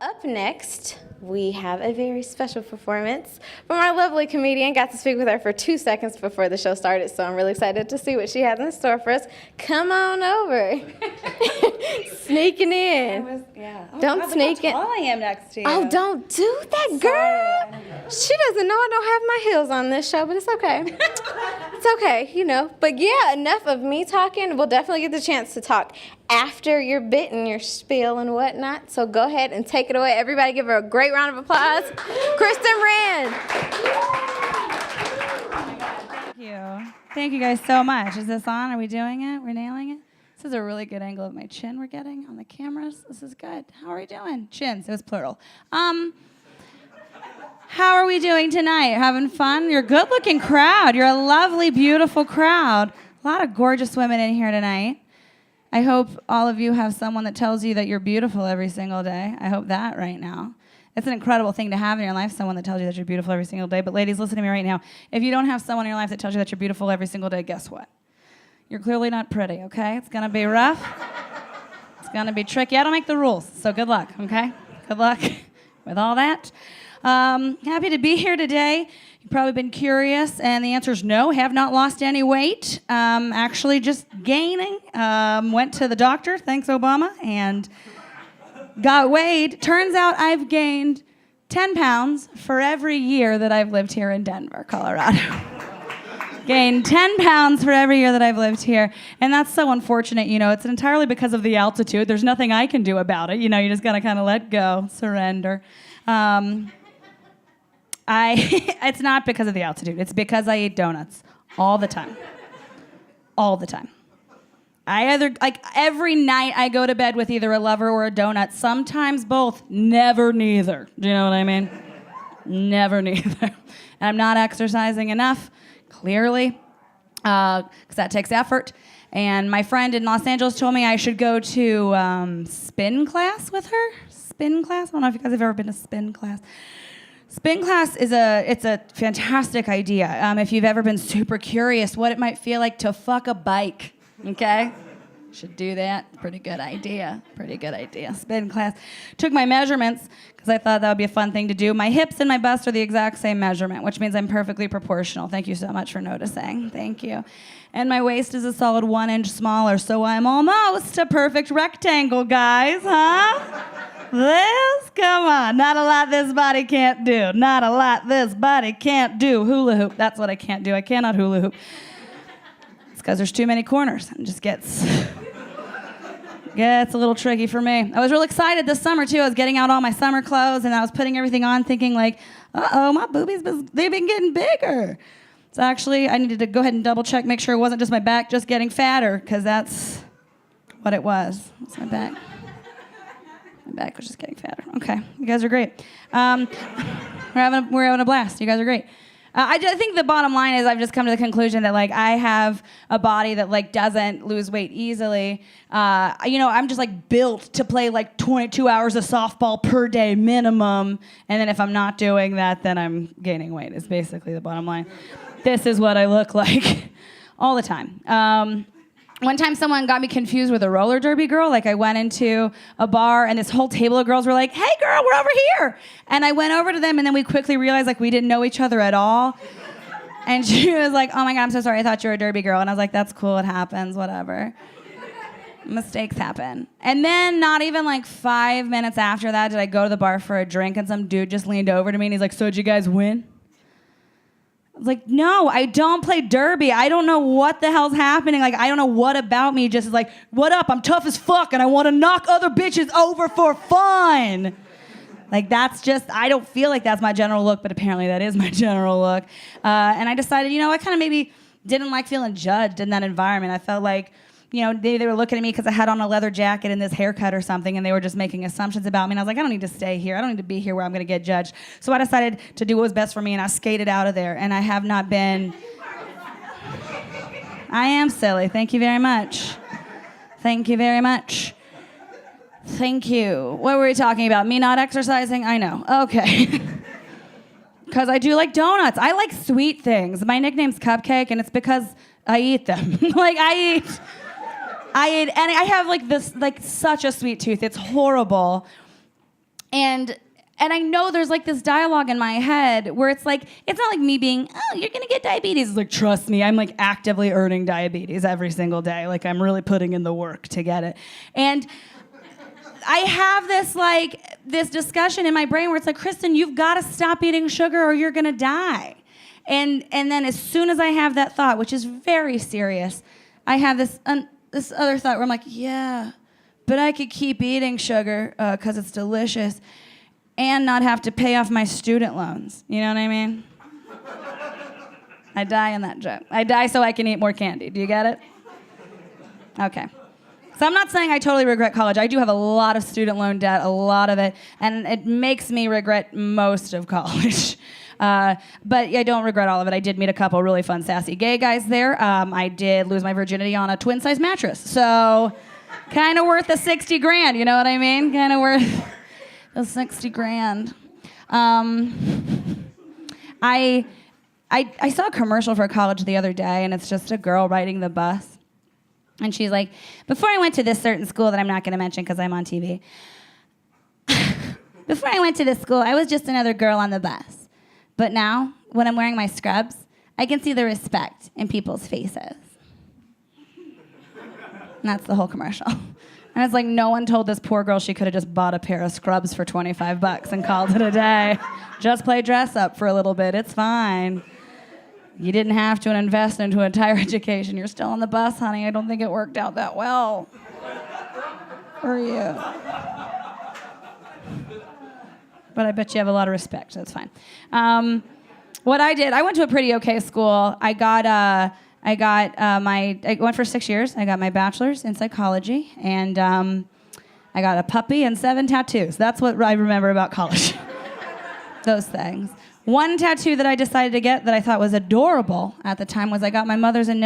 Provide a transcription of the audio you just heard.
Up next, we have a very special performance from our lovely comedian. Got to speak with her for 2 seconds before the show started, so I'm really excited to see what she has in store for us. Come on over. Sneaking in. Don't sneak in. How tall I am next to you. Oh, don't do that, girl. She doesn't know I don't have my heels on this show, but it's okay. It's okay, you know. But yeah, enough of me talking. We'll definitely get the chance to talk after your bit and your spiel and whatnot. So go ahead and take it away. Everybody give her a great round of applause. Kristin Rand. Thank you. Thank you guys so much. Is this on? Are we doing it? We're nailing it? This is a really good angle of my chin we're getting on the cameras. This is good. How are we doing? Chins. It was plural. How are we doing tonight? Having fun? You're a good-looking crowd. You're a lovely, beautiful crowd. A lot of gorgeous women in here tonight. I hope all of you have someone that tells you that you're beautiful every single day. I hope that right now. It's an incredible thing to have in your life, someone that tells you that you're beautiful every single day. But ladies, listen to me right now. If you don't have someone in your life that tells you that you're beautiful every single day, guess what? You're clearly not pretty, okay? It's going to be rough. It's going to be tricky. I don't make the rules, so good luck, okay? Good luck with all that. Happy to be here today. You've probably been curious, and the answer is no, have not lost any weight. Actually just gaining. Went to the doctor, thanks Obama, and got weighed. Turns out I've gained 10 pounds for every year that I've lived here in Denver, Colorado. Gained 10 pounds for every year that I've lived here, and that's so unfortunate, you know. It's entirely because of the altitude. There's nothing I can do about it, you know. You just gotta kind of let go, surrender. It's not because of the altitude. It's because I eat donuts all the time. All the time. Every night I go to bed with either a lover or a donut. Sometimes both, never neither. Do you know what I mean? Never neither. And I'm not exercising enough, clearly, because that takes effort. And my friend in Los Angeles told me I should go to spin class with her. Spin class? I don't know if you guys have ever been to spin class. Spin class is a fantastic idea. If you've ever been super curious what it might feel like to fuck a bike, okay? Should do that. Pretty good idea. Pretty good idea. Spin class. Took my measurements because I thought that would be a fun thing to do. My hips and my bust are the exact same measurement, which means I'm perfectly proportional. Thank you so much for noticing. Thank you. And my waist is a solid 1 inch smaller, so I'm almost a perfect rectangle, guys, huh? Come on, not a lot this body can't do. Not a lot this body can't do. Hula hoop, that's what I can't do. I cannot hula hoop. It's because there's too many corners. It just gets a little tricky for me. I was real excited this summer, too. I was getting out all my summer clothes, and I was putting everything on thinking, like, uh-oh, my boobies, they've been getting bigger. So actually, I needed to go ahead and double check, make sure it wasn't just my back just getting fatter, because that's what it was. It's my back. My back was just getting fatter. Okay, you guys are great. We're having a blast. You guys are great. I think the bottom line is I've just come to the conclusion that, like, I have a body that, like, doesn't lose weight easily. You know, I'm just, like, built to play, like, 22 hours of softball per day minimum. And then if I'm not doing that, then I'm gaining weight is basically the bottom line. This is what I look like all the time. One time someone got me confused with a roller derby girl. Like, I went into a bar and this whole table of girls were like, hey girl, we're over here. And I went over to them and then we quickly realized, like, we didn't know each other at all. And she was like, oh my God, I'm so sorry, I thought you were a derby girl. And I was like, that's cool, it happens, whatever. Mistakes happen. And then not even like 5 minutes after that did I go to the bar for a drink and some dude just leaned over to me and he's like, so did you guys win? I was like, no, I don't play derby. I don't know what the hell's happening. Like, I don't know what about me just is like, what up? I'm tough as fuck and I want to knock other bitches over for fun. Like, that's just, I don't feel like that's my general look, but apparently that is my general look. And I decided, you know, I kind of maybe didn't like feeling judged in that environment. I felt like, you know, they were looking at me because I had on a leather jacket and this haircut or something, and they were just making assumptions about me. And I was like, I don't need to stay here. I don't need to be here where I'm going to get judged. So I decided to do what was best for me, and I skated out of there. And I have not been... I am silly. Thank you very much. Thank you very much. Thank you. What were we talking about? Me not exercising? I know. Okay. Because I do like donuts. I like sweet things. My nickname's Cupcake, and it's because I eat them. Like, I eat, and I have like this, like such a sweet tooth. It's horrible. And And I know there's like this dialogue in my head where it's like, it's not like me being, oh, you're gonna get diabetes. It's like, trust me, I'm like actively earning diabetes every single day. Like I'm really putting in the work to get it. And I have this discussion in my brain where it's like, Kristin, you've gotta stop eating sugar or you're gonna die. And then as soon as I have that thought, which is very serious, I have this other thought where I'm like, yeah, but I could keep eating sugar because it's delicious and not have to pay off my student loans. You know what I mean? I die in that joke. I die so I can eat more candy. Do you get it? Okay. So I'm not saying I totally regret college. I do have a lot of student loan debt, a lot of it, and it makes me regret most of college. But I don't regret all of it. I did meet a couple really fun, sassy gay guys there. I did lose my virginity on a twin-size mattress. So kind of worth the 60 grand, you know what I mean? Kind of worth the 60 grand. I saw a commercial for college the other day, and it's just a girl riding the bus. And she's like, before I went to this certain school that I'm not going to mention because I'm on TV, before I went to this school, I was just another girl on the bus. But now, when I'm wearing my scrubs, I can see the respect in people's faces. And that's the whole commercial. And it's like, no one told this poor girl she could have just bought a pair of scrubs for $25 and called it a day. Just play dress up for a little bit. It's fine. You didn't have to invest into a higher education. You're still on the bus, honey. I don't think it worked out that well for you. But I bet you have a lot of respect, so it's fine. What I did, I went to a pretty okay school. I went for 6 years. I got my bachelor's in psychology, and I got a puppy and 7 tattoos. That's what I remember about college. Those things. One tattoo that I decided to get that I thought was adorable at the time was I got my mother's initials